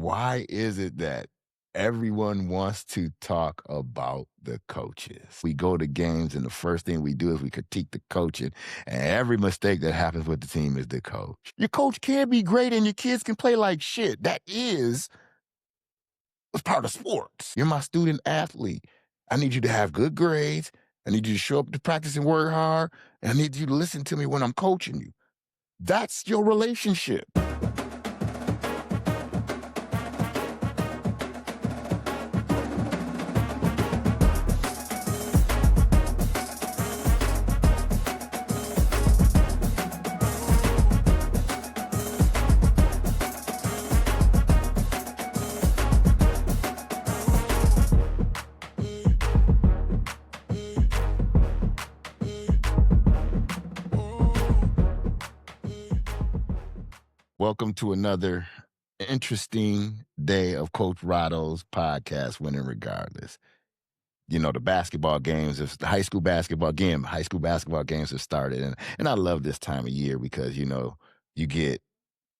Why is it that everyone wants to talk about the coaches? We go to games, and the first thing we do is we critique the coaching, and every mistake that happens with the team is the coach. Your coach can be great, and your kids can play like shit. That is a part of sports. You're my student athlete. I need you to have good grades. I need you to show up to practice and work hard, and I need you to listen to me when I'm coaching you. That's your relationship. Welcome to another interesting day of Coach Rodo's podcast, Winning Regardless. You know, the basketball games, the high school basketball games have started. And I love this time of year because, you get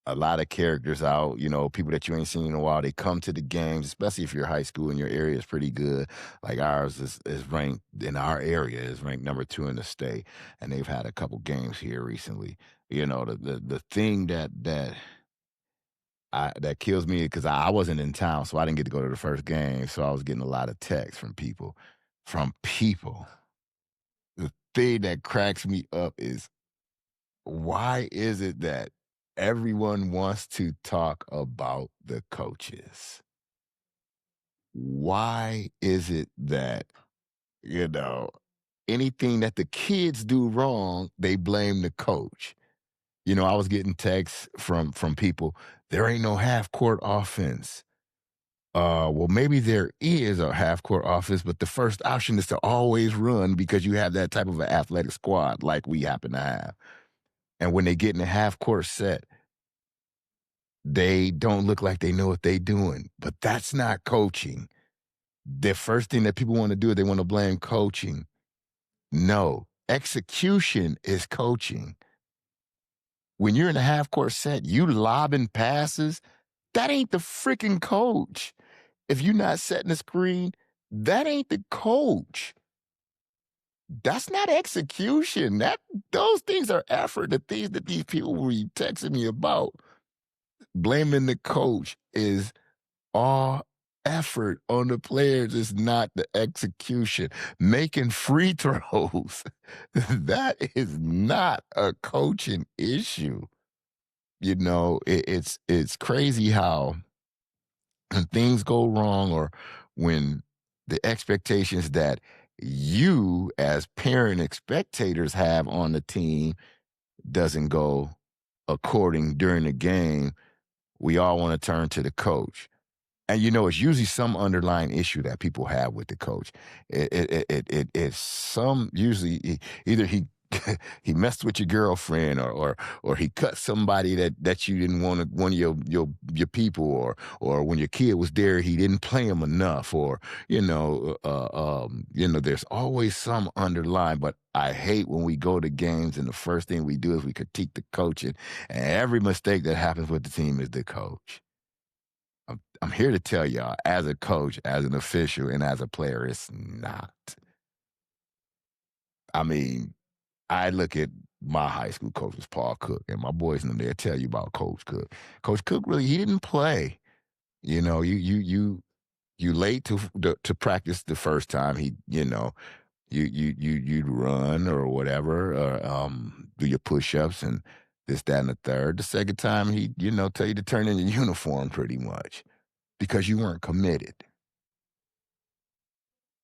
a lot of characters out, people that you ain't seen in a while. They come to the games, especially if you're high school and your area is pretty good. Like ours is ranked, in our area, is ranked number 2 in the state. And they've had a couple games here recently. The thing that kills me because I wasn't in town, so I didn't get to go to the first game. So I was getting a lot of texts from people. The thing that cracks me up is, why is it that everyone wants to talk about the coaches? Why is it that, you know, anything that the kids do wrong, they blame the coach? I was getting texts from people, there ain't no half court offense. Well, maybe there is a half court offense, but the first option is to always run because you have that type of an athletic squad like we happen to have. And when they get in a half court set, they don't look like they know what they're doing. But that's not coaching. The first thing that people want to do is they want to blame coaching. No, execution is coaching. When you're in a half court set, you lobbing passes, that ain't the freaking coach. If you're not setting the screen, that ain't the coach. That's not execution. Those things are effort. The things that these people were texting me about, blaming the coach, is all effort on the players. Is not the execution. Making free throws, that is not a coaching issue. It's crazy how when things go wrong, or when the expectations that you as parent and spectators have on the team doesn't go according during the game, we all want to turn to the coach. And it's usually some underlying issue that people have with the coach. It's some, usually either he he messed with your girlfriend, or he cut somebody that you didn't want, one of your people, or when your kid was there he didn't play him enough, or there's always some underlying. But I hate when we go to games and the first thing we do is we critique the coaching, and every mistake that happens with the team is the coach. I'm here to tell y'all, as a coach, as an official, and as a player, it's not. I mean, I look at my high school coach was Paul Cook, and my boys in there tell you about Coach Cook. Coach Cook, really, he didn't play. You late to practice the first time. You'd run or whatever, or do your push-ups and this, that, and the third. The second time, he tell you to turn in your uniform, pretty much, because you weren't committed.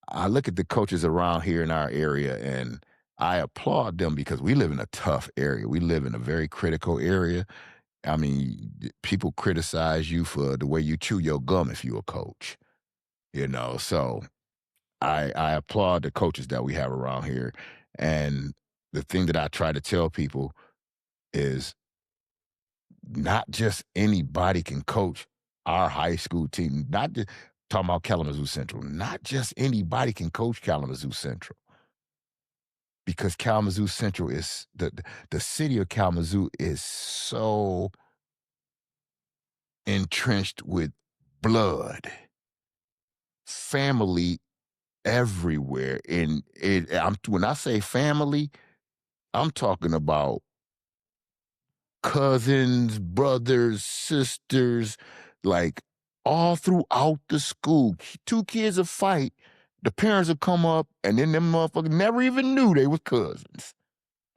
I look at the coaches around here in our area, and I applaud them because we live in a tough area. We live in a very critical area. I mean, people criticize you for the way you chew your gum if you're a coach, So I applaud the coaches that we have around here. And the thing that I try to tell people is, not just anybody can coach our high school team. Not just talking about Kalamazoo Central. Not just anybody can coach Kalamazoo Central, because Kalamazoo Central is the city of Kalamazoo is so entrenched with blood, family everywhere. And when I say family, I'm talking about cousins, brothers, sisters, like all throughout the school. Two kids will fight, the parents will come up, and then them motherfuckers never even knew they was cousins.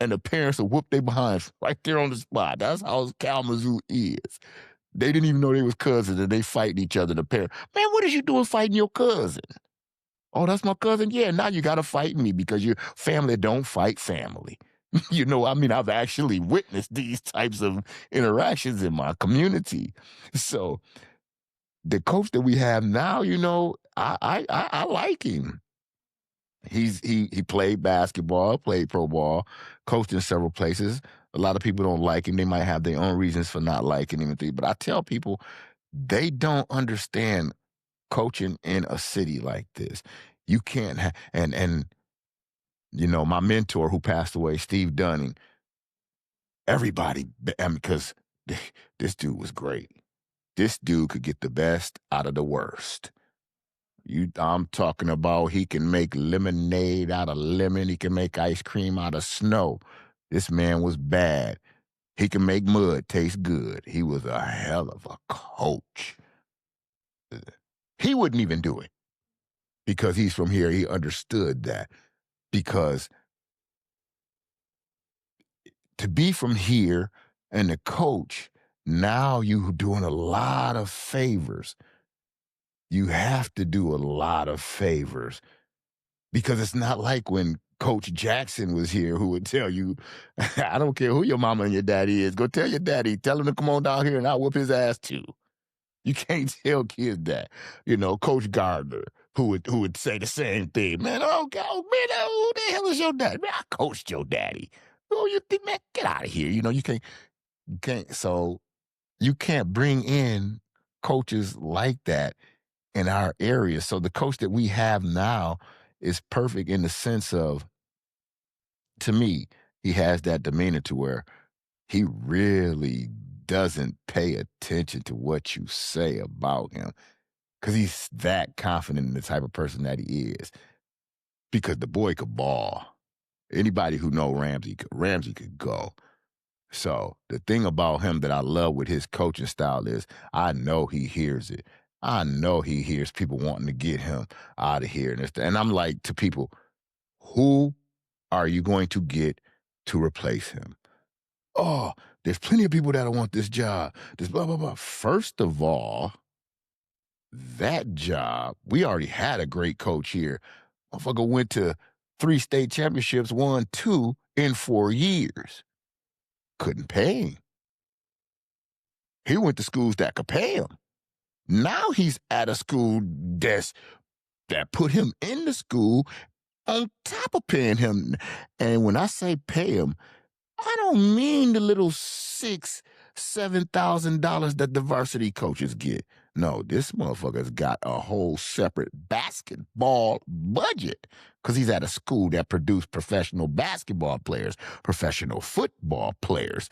And the parents will whoop their behinds right there on the spot. That's how Kalamazoo is. They didn't even know they was cousins, and they fighting each other. The parents, man, what is you doing fighting your cousin? Oh, that's my cousin? Yeah, now you got to fight me because your family don't fight family. I mean, I've actually witnessed these types of interactions in my community. So the coach that we have now, I like him. He played basketball, played pro ball, coached in several places. A lot of people don't like him. They might have their own reasons for not liking him. But I tell people they don't understand coaching in a city like this. You can't my mentor who passed away, Steve Dunning, everybody, because this dude was great. This dude could get the best out of the worst. I'm talking about he can make lemonade out of lemon. He can make ice cream out of snow. This man was bad. He can make mud taste good. He was a hell of a coach. He wouldn't even do it because he's from here. He understood that because to be from here and the coach, now you doing a lot of favors. You have to do a lot of favors because it's not like when Coach Jackson was here who would tell you, I don't care who your mama and your daddy is, go tell your daddy, tell him to come on down here and I'll whoop his ass too. You can't tell kids that. Coach Gardner, who would say the same thing. Man, man, who the hell is your daddy? Man, I coached your daddy. Oh, you think, man, get out of here. So you can't bring in coaches like that in our area. So the coach that we have now is perfect in the sense of, to me, he has that demeanor to where he really doesn't pay attention to what you say about him because he's that confident in the type of person that he is. Because the boy could ball. Anybody who know Ramsey could go. So the thing about him that I love with his coaching style is I know he hears it. I know he hears people wanting to get him out of here. And I'm like to people, who are you going to get to replace him? Oh, there's plenty of people that want this job. This blah, blah, blah. First of all, that job, we already had a great coach here. Motherfucker went to 3 state championships, won 2 in 4 years. Couldn't pay him. He went to schools that could pay him. Now he's at a school that put him in the school on top of paying him. And when I say pay him, I don't mean the little $6,000-$7,000 that the varsity coaches get. No, this motherfucker's got a whole separate basketball budget because he's at a school that produced professional basketball players, professional football players,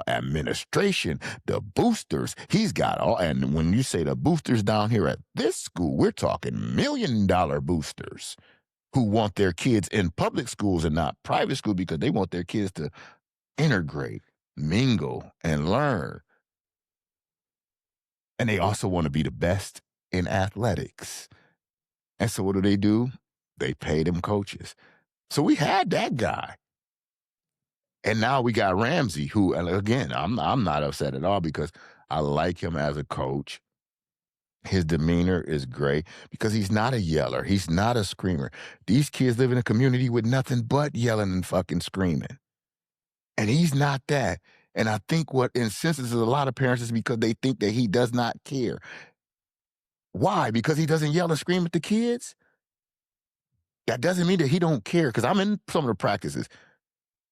administration, the boosters. He's got all. And when you say the boosters down here at this school, we're talking $1 million boosters who want their kids in public schools and not private school because they want their kids to integrate, mingle, and learn. And they also want to be the best in athletics. And so what do? They pay them coaches. So we had that guy. And now we got Ramsey, who, and again, I'm not upset at all because I like him as a coach. His demeanor is great because he's not a yeller. He's not a screamer. These kids live in a community with nothing but yelling and fucking screaming. And he's not that. And I think what incenses a lot of parents is because they think that he does not care. Why? Because he doesn't yell and scream at the kids? That doesn't mean that he don't care. Because I'm in some of the practices.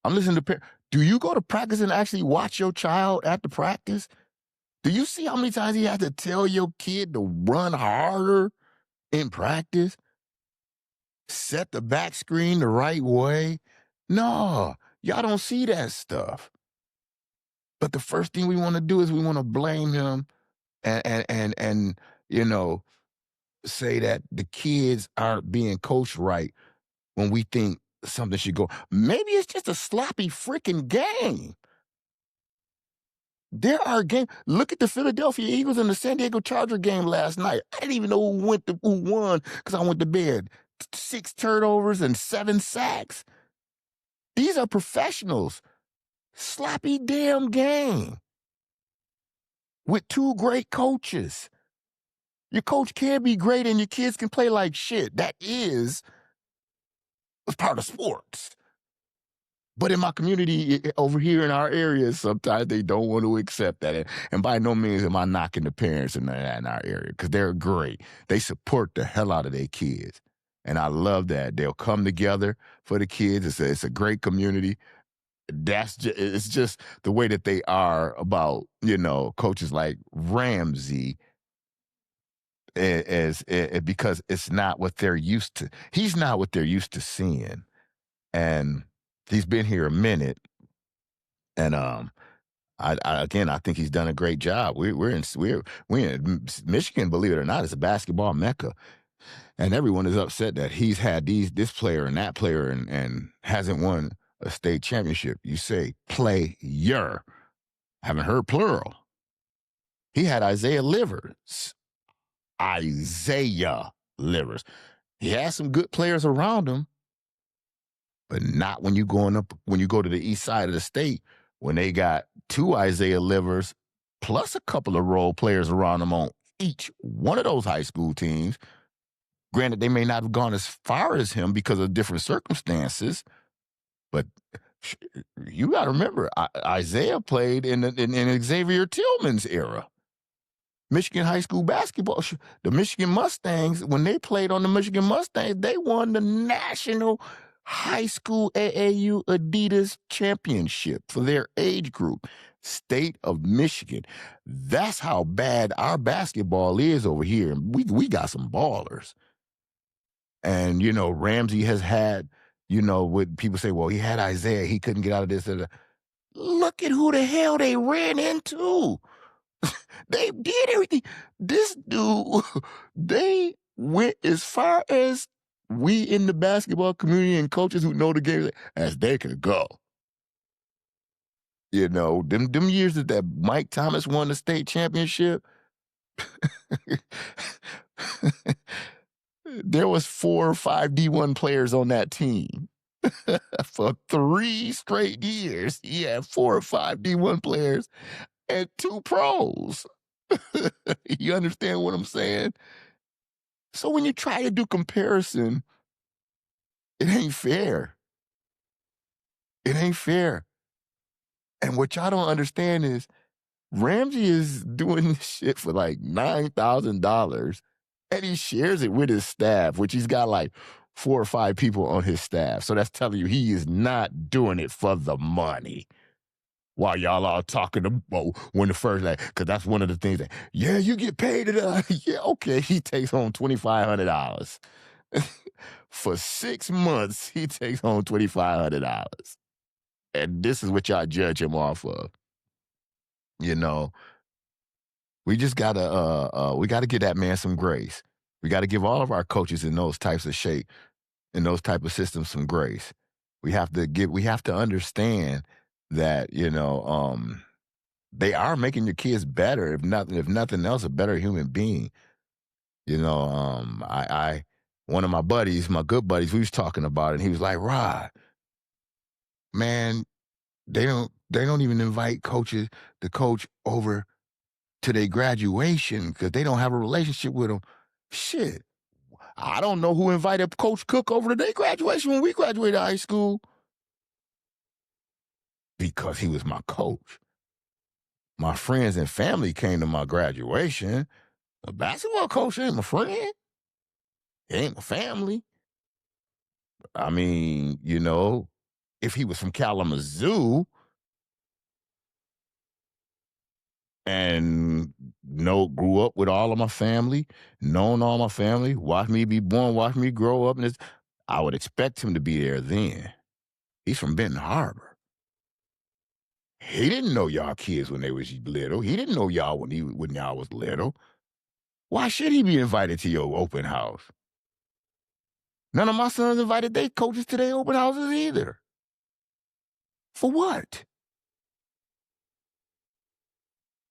I'm listening to parents. Do you go to practice and actually watch your child at the practice? Do you see how many times he has to tell your kid to run harder in practice? Set the back screen the right way? No, y'all don't see that stuff. But the first thing we want to do is we want to blame him and you know, say that the kids aren't being coached right when we think something should go. Maybe it's just a sloppy freaking game. There are games. Look at the Philadelphia Eagles and the San Diego Charger game last night. I didn't even know who won because I went to bed. 6 turnovers and 7 sacks. These are professionals. Sloppy damn game with 2 great coaches. Your coach can be great and your kids can play like shit. That is part of sports. But in my community over here in our area, sometimes they don't want to accept that. And by no means am I knocking the parents in our area because they're great. They support the hell out of their kids. And I love that. They'll come together for the kids. It's a great community. It's just the way that they are about, coaches like Ramsey because it's not what they're used to. He's not what they're used to seeing. And he's been here a minute, and I think he's done a great job. We're in Michigan, believe it or not, it's a basketball mecca, and everyone is upset that he's had this player and that player and hasn't won a state championship. You say player, haven't heard plural. He had Isaiah Livers. He has some good players around him. But not when you go to the east side of the state, when they got 2 Isaiah Livers plus a couple of role players around them on each one of those high school teams. Granted, they may not have gone as far as him because of different circumstances, but you got to remember, Isaiah played in Xavier Tillman's era. Michigan high school basketball, the Michigan Mustangs, when they played on the Michigan Mustangs, they won the national high school AAU Adidas championship for their age group. State of Michigan. That's how bad our basketball is over here. We got some ballers. And, Ramsey has had, what people say, well, he had Isaiah, he couldn't get out of this. Look at who the hell they ran into. They did everything. This dude, they went as far as we in the basketball community and coaches who know the game as they could go. Them years that Mike Thomas won the state championship, there was 4 or 5 D1 players on that team. For 3 straight years, he had 4 or 5 D1 players and 2 pros. You understand what I'm saying? So when you try to do comparison, it ain't fair. It ain't fair. And what y'all don't understand is Ramsey is doing this shit for like $9,000 and he shares it with his staff, which he's got like 4 or 5 people on his staff. So that's telling you he is not doing it for the money. While y'all are talking about when the first, because that's one of the things that, yeah, you get paid it. Yeah, okay, he takes home $2,500. For 6 months, he takes home $2,500. And this is what y'all judge him off of. We just gotta give that man some grace. We gotta give all of our coaches in those types of shape, in those type of systems, some grace. We have to understand that, they are making your kids better, if nothing else, a better human being. One of my buddies, my good buddies, we was talking about it, and he was like, Rod, man, they don't even invite the coach over to their graduation because they don't have a relationship with them. Shit. I don't know who invited Coach Cook over to their graduation when we graduated high school. Because he was my coach. My friends and family came to my graduation. A basketball coach ain't my friend. He ain't my family. I mean, if he was from Kalamazoo and grew up with all of my family, known all my family, watched me be born, watched me grow up, I would expect him to be there then. He's from Benton Harbor. He didn't know y'all kids when they was little. He didn't know y'all when y'all was little. Why should he be invited to your open house? None of my sons invited their coaches to their open houses either. For what?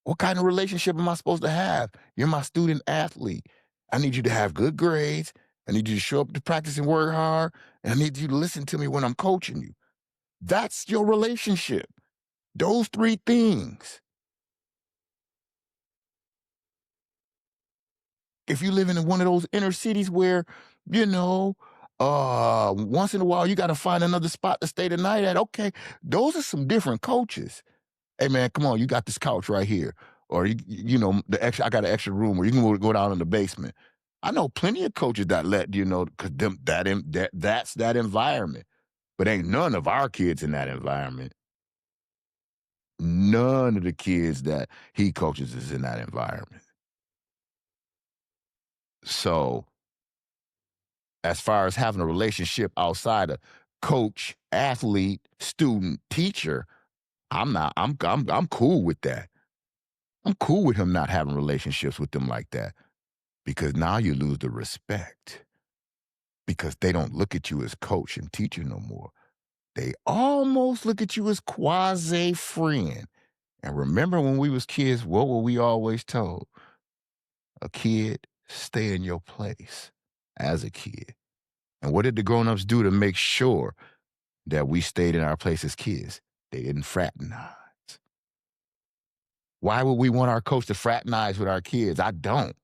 What kind of relationship am I supposed to have? You're my student athlete. I need you to have good grades. I need you to show up to practice and work hard. And I need you to listen to me when I'm coaching you. That's your relationship. Those three things. If you live in one of those inner cities where, you know, once in a while you got to find another spot to stay the night at, okay, those are some different coaches. Hey man, come on, you got this couch right here, or I got an extra room where you can go down in the basement. I know plenty of coaches that let because that's that environment, but ain't none of our kids in that environment. None of the kids that he coaches is in that environment. So, as far as having a relationship outside of coach, athlete, student, teacher, I'm not. I'm cool with that. I'm cool with him not having relationships with them like that, because now you lose the respect, because they don't look at you as coach and teacher no more. They almost look at you as quasi-friend. And remember when we was kids, what were we always told? A kid, stay in your place as a kid. And what did the grown-ups do to make sure that we stayed in our place as kids? They didn't fraternize. Why would we want our coach to fraternize with our kids? I don't.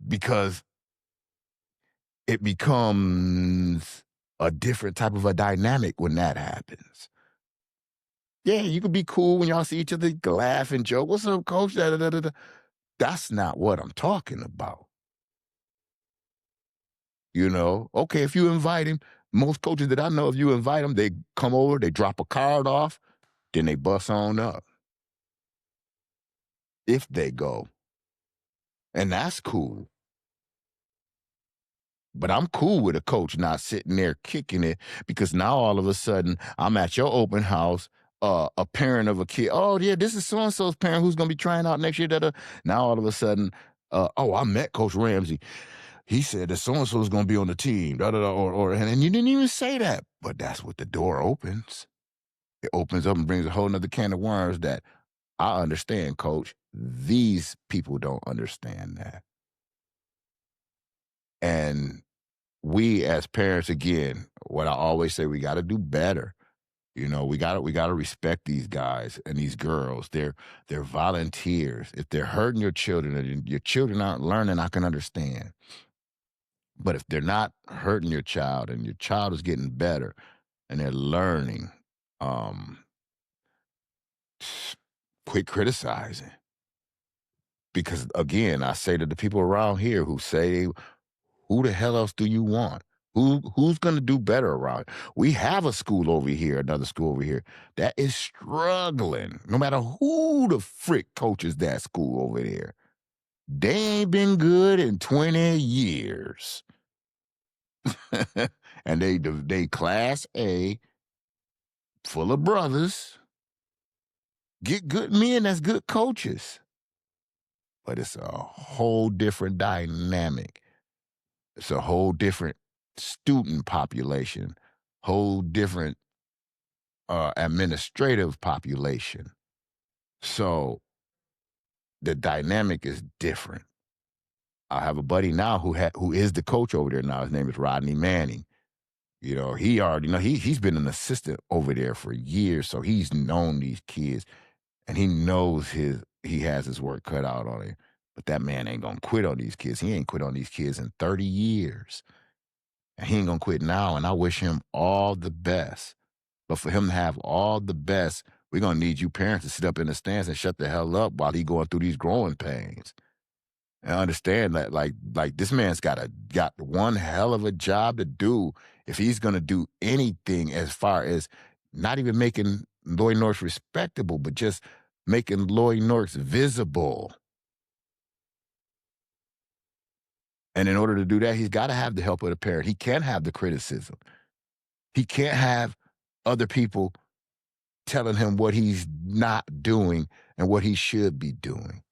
Because it becomes a different type of a dynamic when that happens. Yeah, you can be cool when y'all see each other, laugh and joke. What's up, coach? Da, da, da, da, da. That's not what I'm talking about. Okay, if you invite him, most coaches that I know, if you invite them, they come over, they drop a card off, then they bust on up. If they go. And that's cool. But I'm cool with a coach not sitting there kicking it, because now all of a sudden I'm at your open house, a parent of a kid. Oh, yeah, this is so-and-so's parent who's going to be trying out next year. Da-da. Now all of a sudden, I met Coach Ramsey. He said that so-and-so is going to be on the team. Da, da, da, and you didn't even say that. But that's what the door opens. It opens up and brings a whole nother can of worms that I understand, coach. These people don't understand that. And we as parents, again, what I always say, we got to do better. We got to respect these guys and these girls. They're volunteers. If they're hurting your children and your children aren't learning, I can understand. But if they're not hurting your child and your child is getting better and they're learning, quit criticizing. Because again, I say to the people around here who say, who the hell else do you want? Who's going to do better around? We have a school over here, another school over here, that is struggling. No matter who the frick coaches that school over there, they ain't been good in 20 years. And they class A, full of brothers, get good men that's good coaches. But it's a whole different dynamic. It's a whole different student population, whole different administrative population. So the dynamic is different. I have a buddy now who is the coach over there now. His name is Rodney Manning. He already he's been an assistant over there for years, so he's known these kids, and he knows he has his work cut out on him. But that man ain't gonna quit on these kids. He ain't quit on these kids in 30 years. And he ain't gonna quit now, and I wish him all the best. But for him to have all the best, we're gonna need you parents to sit up in the stands and shut the hell up while he going through these growing pains. And understand that like this man's got one hell of a job to do if he's gonna do anything, as far as not even making Loy Norrix respectable, but just making Loy Norrix visible. And in order to do that, he's got to have the help of the parent. He can't have the criticism. He can't have other people telling him what he's not doing and what he should be doing.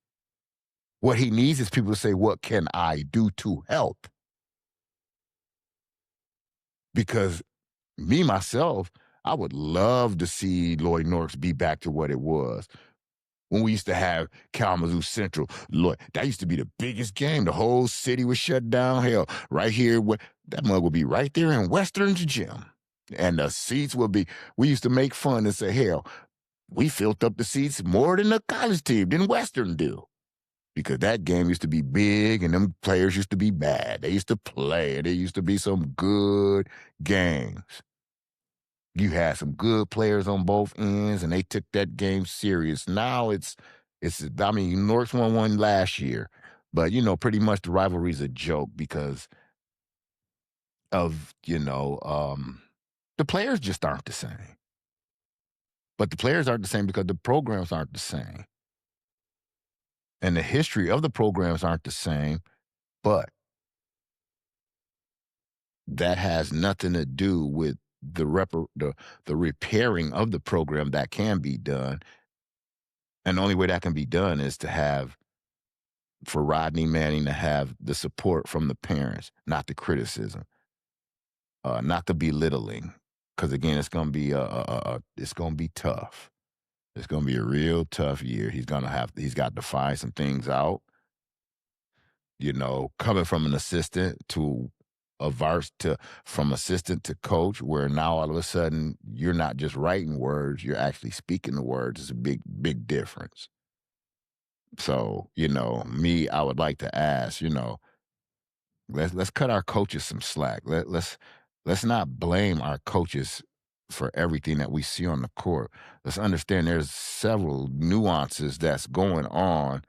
What he needs is people to say, what can I do to help? Because me, myself, I would love to see Loy Norrix be back to what it was. When we used to have Kalamazoo Central, Lord, that used to be the biggest game. The whole city was shut down. Hell, right here, that mug would be right there in Western's gym. And the seats would be, we used to make fun and say, hell, we filled up the seats more than the college team, than Western do. Because that game used to be big and them players used to be bad. They used to play. There used to be some good games. You had some good players on both ends, and they took that game serious. Now it's. I mean, North won one last year, but pretty much the rivalry's a joke because of the players just aren't the same. But the players aren't the same because the programs aren't the same, and the history of the programs aren't the same. But that has nothing to do with the repairing of the program that can be done. And the only way that can be done is for Rodney Manning to have the support from the parents, not the criticism, not the belittling. Because again, it's going to be it's going to be tough. It's going to be a real tough year. He's got to find some things out. Coming from an assistant to from assistant to coach, where now all of a sudden you're not just writing words, you're actually speaking the words. It's a big, big difference. So, I would like to ask, let's cut our coaches some slack. Let's not blame our coaches for everything that we see on the court. Let's understand there's several nuances that's going on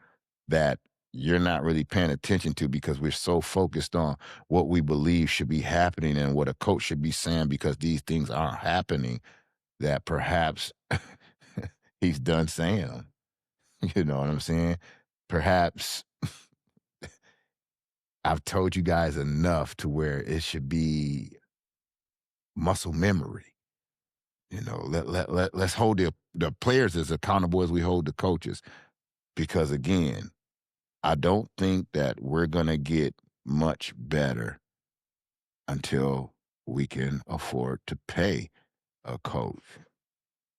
that you're not really paying attention to because we're so focused on what we believe should be happening and what a coach should be saying because these things aren't happening, that perhaps he's done saying them. You know what I'm saying? Perhaps I've told you guys enough to where it should be muscle memory. Let's hold the players as accountable as we hold the coaches. Because again, I don't think that we're going to get much better until we can afford to pay a coach.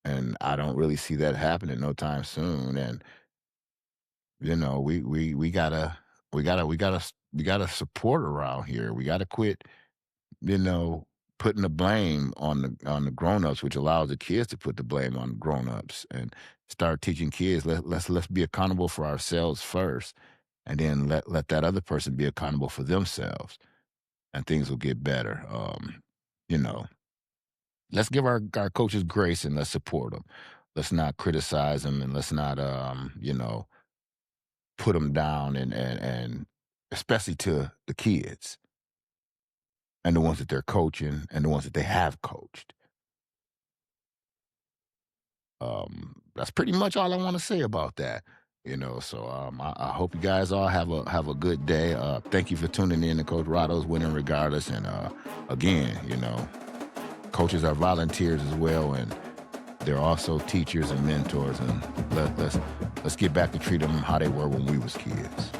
And I don't really see that happening no time soon. And we gotta support around here. We gotta quit, putting the blame on the grownups, which allows the kids to put the blame on the grownups and start teaching kids. Let's be accountable for ourselves first, and then let that other person be accountable for themselves, and things will get better. You know, let's give our coaches grace and let's support them. Let's not criticize them and let's not put them down and especially to the kids and the ones that they're coaching and the ones that they have coached. That's pretty much all I want to say about that. So I hope you guys all have a good day. Thank you for tuning in to Coach Rodo's Winning Regardless. And again, coaches are volunteers as well, and they're also teachers and mentors. And let's get back to treat them how they were when we was kids.